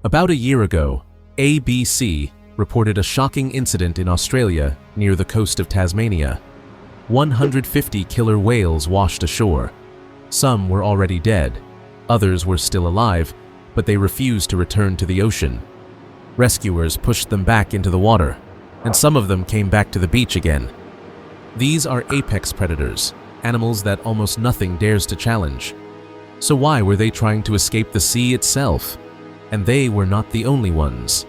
About a year ago, ABC reported a shocking incident in Australia near the coast of Tasmania. 150 killer whales washed ashore. Some were already dead, others were still alive, but they refused to return to the ocean. Rescuers pushed them back into the water, and some of them came back to the beach again. These are apex predators, animals that almost nothing dares to challenge. So why were they trying to escape the sea itself? And they were not the only ones.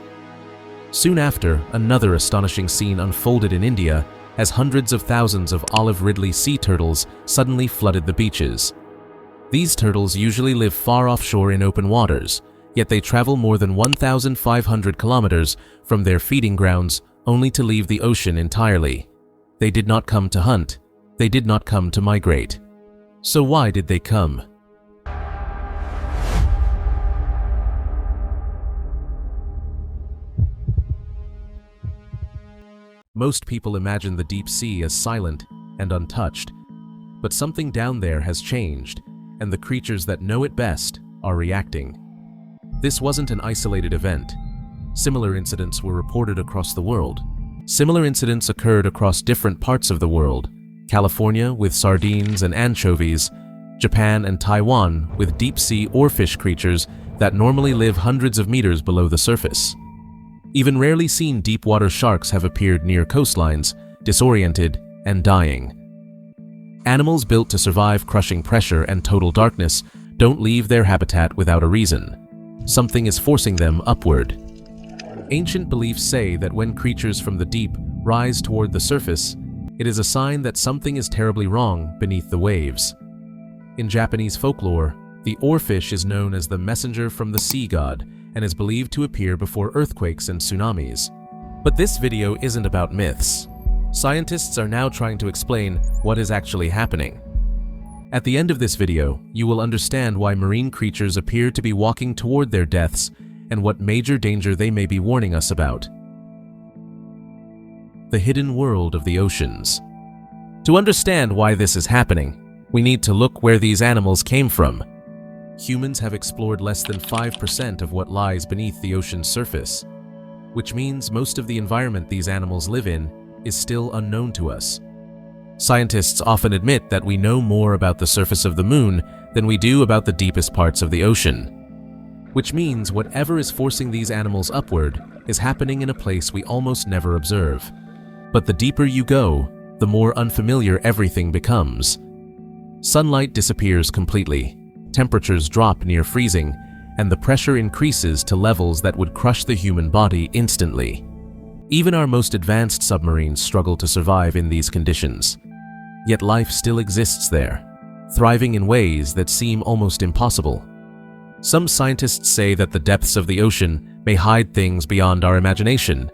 Soon after, another astonishing scene unfolded in India as hundreds of thousands of Olive Ridley sea turtles suddenly flooded the beaches. These turtles usually live far offshore in open waters, yet they travel more than 1,500 kilometers from their feeding grounds only to leave the ocean entirely. They did not come to hunt. They did not come to migrate. So why did they come? Most people imagine the deep sea as silent and untouched, but something down there has changed, and the creatures that know it best are reacting. This wasn't an isolated event. Similar incidents were reported across the world. Similar incidents occurred across different parts of the world: California with sardines and anchovies, Japan and Taiwan with deep-sea oarfish creatures that normally live hundreds of meters below the surface. Even rarely seen deep-water sharks have appeared near coastlines, disoriented and dying. Animals built to survive crushing pressure and total darkness don't leave their habitat without a reason. Something is forcing them upward. Ancient beliefs say that when creatures from the deep rise toward the surface, it is a sign that something is terribly wrong beneath the waves. In Japanese folklore, the oarfish is known as the messenger from the sea god and is believed to appear before earthquakes and tsunamis. But this video isn't about myths. Scientists are now trying to explain what is actually happening. At the end of this video, you will understand why marine creatures appear to be walking toward their deaths and what major danger they may be warning us about. The hidden world of the oceans. To understand why this is happening, we need to look where these animals came from. Humans have explored less than 5% of what lies beneath the ocean's surface, which means most of the environment these animals live in is still unknown to us. Scientists often admit that we know more about the surface of the moon than we do about the deepest parts of the ocean, which means whatever is forcing these animals upward is happening in a place we almost never observe. But the deeper you go, the more unfamiliar everything becomes. Sunlight disappears completely, temperatures drop near freezing, and the pressure increases to levels that would crush the human body instantly. Even our most advanced submarines struggle to survive in these conditions. Yet life still exists there, thriving in ways that seem almost impossible. Some scientists say that the depths of the ocean may hide things beyond our imagination.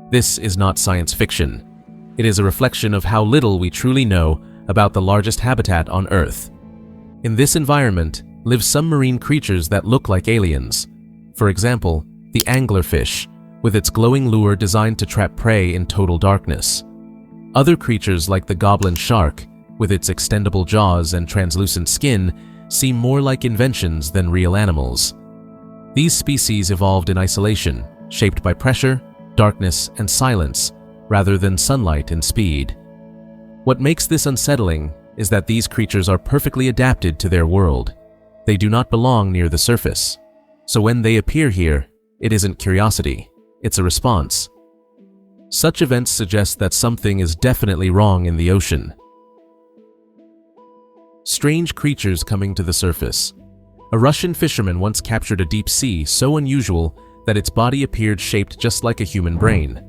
This is not science fiction. It is a reflection of how little we truly know about the largest habitat on Earth. In this environment live some marine creatures that look like aliens. For example, the anglerfish, with its glowing lure designed to trap prey in total darkness. Other creatures like the goblin shark, with its extendable jaws and translucent skin, seem more like inventions than real animals. These species evolved in isolation, shaped by pressure, darkness, and silence, rather than sunlight and speed. What makes this unsettling is that these creatures are perfectly adapted to their world. They do not belong near the surface. So when they appear here, it isn't curiosity, it's a response. Such events suggest that something is definitely wrong in the ocean. Strange creatures coming to the surface. A Russian fisherman once captured a deep sea so unusual that its body appeared shaped just like a human brain.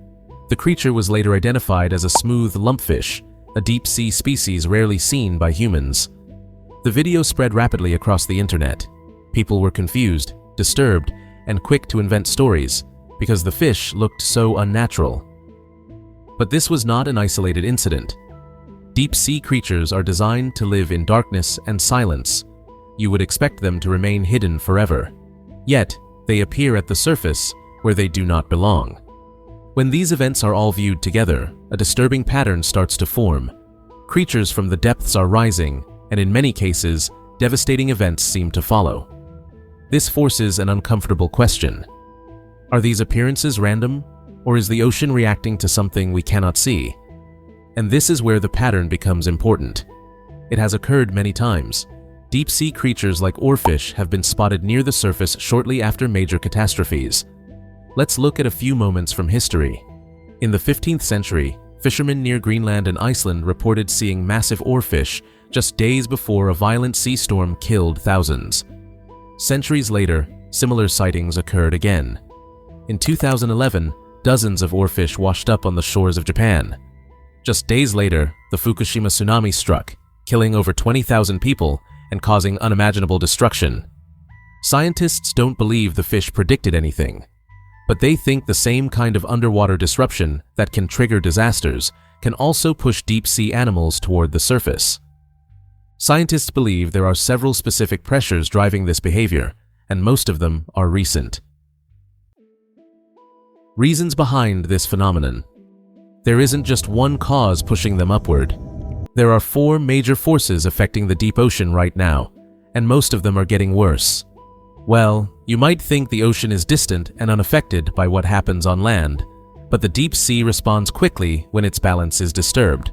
The creature was later identified as a smooth lumpfish, a deep-sea species rarely seen by humans. The video spread rapidly across the internet. People were confused, disturbed, and quick to invent stories because the fish looked so unnatural. But this was not an isolated incident. Deep-sea creatures are designed to live in darkness and silence. You would expect them to remain hidden forever. Yet, they appear at the surface where they do not belong. When these events are all viewed together, a disturbing pattern starts to form. Creatures from the depths are rising, and in many cases, devastating events seem to follow. This forces an uncomfortable question. Are these appearances random, or is the ocean reacting to something we cannot see? And this is where the pattern becomes important. It has occurred many times. Deep-sea creatures like oarfish have been spotted near the surface shortly after major catastrophes. Let's look at a few moments from history. In the 15th century, fishermen near Greenland and Iceland reported seeing massive oarfish just days before a violent sea storm killed thousands. Centuries later, similar sightings occurred again. In 2011, dozens of oarfish washed up on the shores of Japan. Just days later, the Fukushima tsunami struck, killing over 20,000 people and causing unimaginable destruction. Scientists don't believe the fish predicted anything, but they think the same kind of underwater disruption that can trigger disasters can also push deep-sea animals toward the surface. Scientists believe there are several specific pressures driving this behavior, and most of them are recent. Reasons behind this phenomenon. There isn't just one cause pushing them upward. There are 4 major forces affecting the deep ocean right now, and most of them are getting worse. Well, you might think the ocean is distant and unaffected by what happens on land, but the deep sea responds quickly when its balance is disturbed.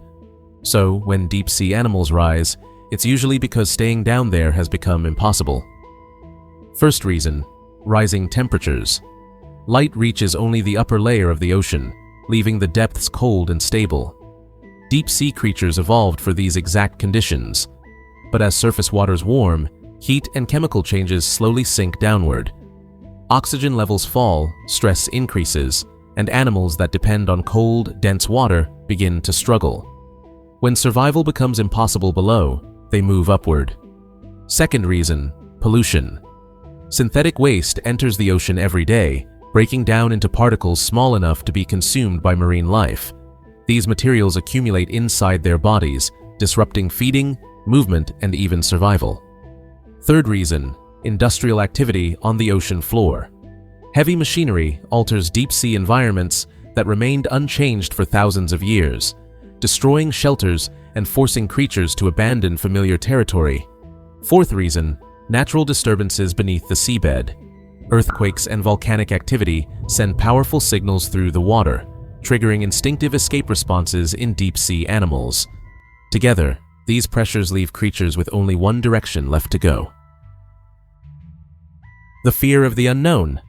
So, when deep sea animals rise, it's usually because staying down there has become impossible. First reason, rising temperatures. Light reaches only the upper layer of the ocean, leaving the depths cold and stable. Deep-sea creatures evolved for these exact conditions. But as surface waters warm, heat and chemical changes slowly sink downward. Oxygen levels fall, stress increases, and animals that depend on cold, dense water begin to struggle. When survival becomes impossible below, they move upward. Second reason, pollution. Synthetic waste enters the ocean every day, breaking down into particles small enough to be consumed by marine life. These materials accumulate inside their bodies, disrupting feeding, movement, and even survival. Third reason, industrial activity on the ocean floor. Heavy machinery alters deep-sea environments that remained unchanged for thousands of years, destroying shelters and forcing creatures to abandon familiar territory. Fourth reason, natural disturbances beneath the seabed. Earthquakes and volcanic activity send powerful signals through the water, triggering instinctive escape responses in deep-sea animals. Together, these pressures leave creatures with only one direction left to go. The fear of the unknown.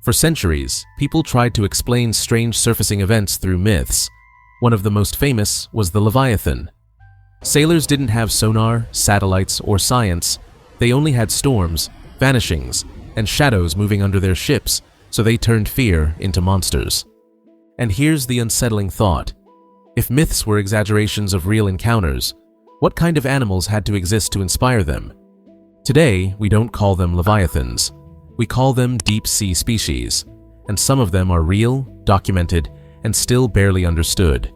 For centuries, people tried to explain strange surfacing events through myths. One of the most famous was the Leviathan. Sailors didn't have sonar, satellites, or science. They only had storms, vanishings, and shadows moving under their ships, so they turned fear into monsters. And here's the unsettling thought. If myths were exaggerations of real encounters, what kind of animals had to exist to inspire them? Today, we don't call them leviathans. We call them deep-sea species, and some of them are real, documented, and still barely understood.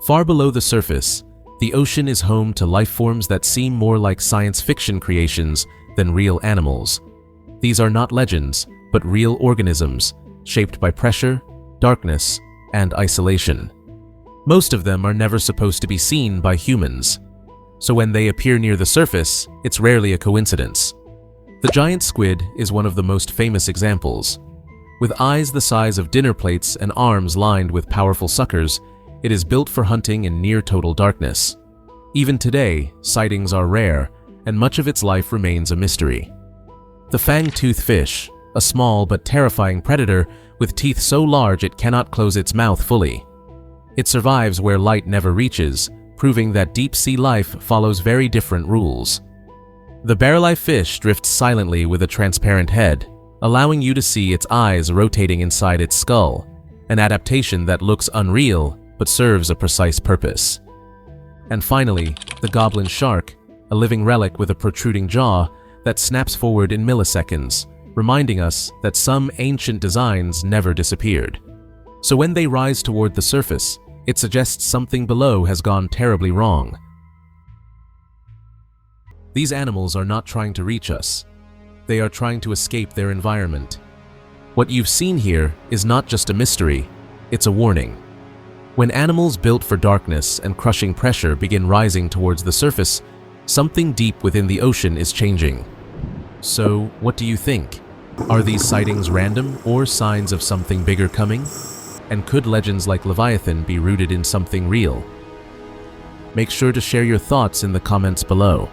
Far below the surface, the ocean is home to life forms that seem more like science fiction creations than real animals. These are not legends, but real organisms, shaped by pressure, darkness, and isolation. Most of them are never supposed to be seen by humans, so when they appear near the surface, it's rarely a coincidence. The giant squid is one of the most famous examples. With eyes the size of dinner plates and arms lined with powerful suckers, it is built for hunting in near-total darkness. Even today, sightings are rare, and much of its life remains a mystery. The fang-toothed fish, a small but terrifying predator with teeth so large it cannot close its mouth fully. It survives where light never reaches, proving that deep-sea life follows very different rules. The barrel-eye fish drifts silently with a transparent head, allowing you to see its eyes rotating inside its skull, an adaptation that looks unreal but serves a precise purpose. And finally, the goblin shark, a living relic with a protruding jaw that snaps forward in milliseconds, reminding us that some ancient designs never disappeared. So when they rise toward the surface, it suggests something below has gone terribly wrong. These animals are not trying to reach us. They are trying to escape their environment. What you've seen here is not just a mystery, it's a warning. When animals built for darkness and crushing pressure begin rising towards the surface, something deep within the ocean is changing. So, what do you think? Are these sightings random or signs of something bigger coming? And could legends like Leviathan be rooted in something real? Make sure to share your thoughts in the comments below.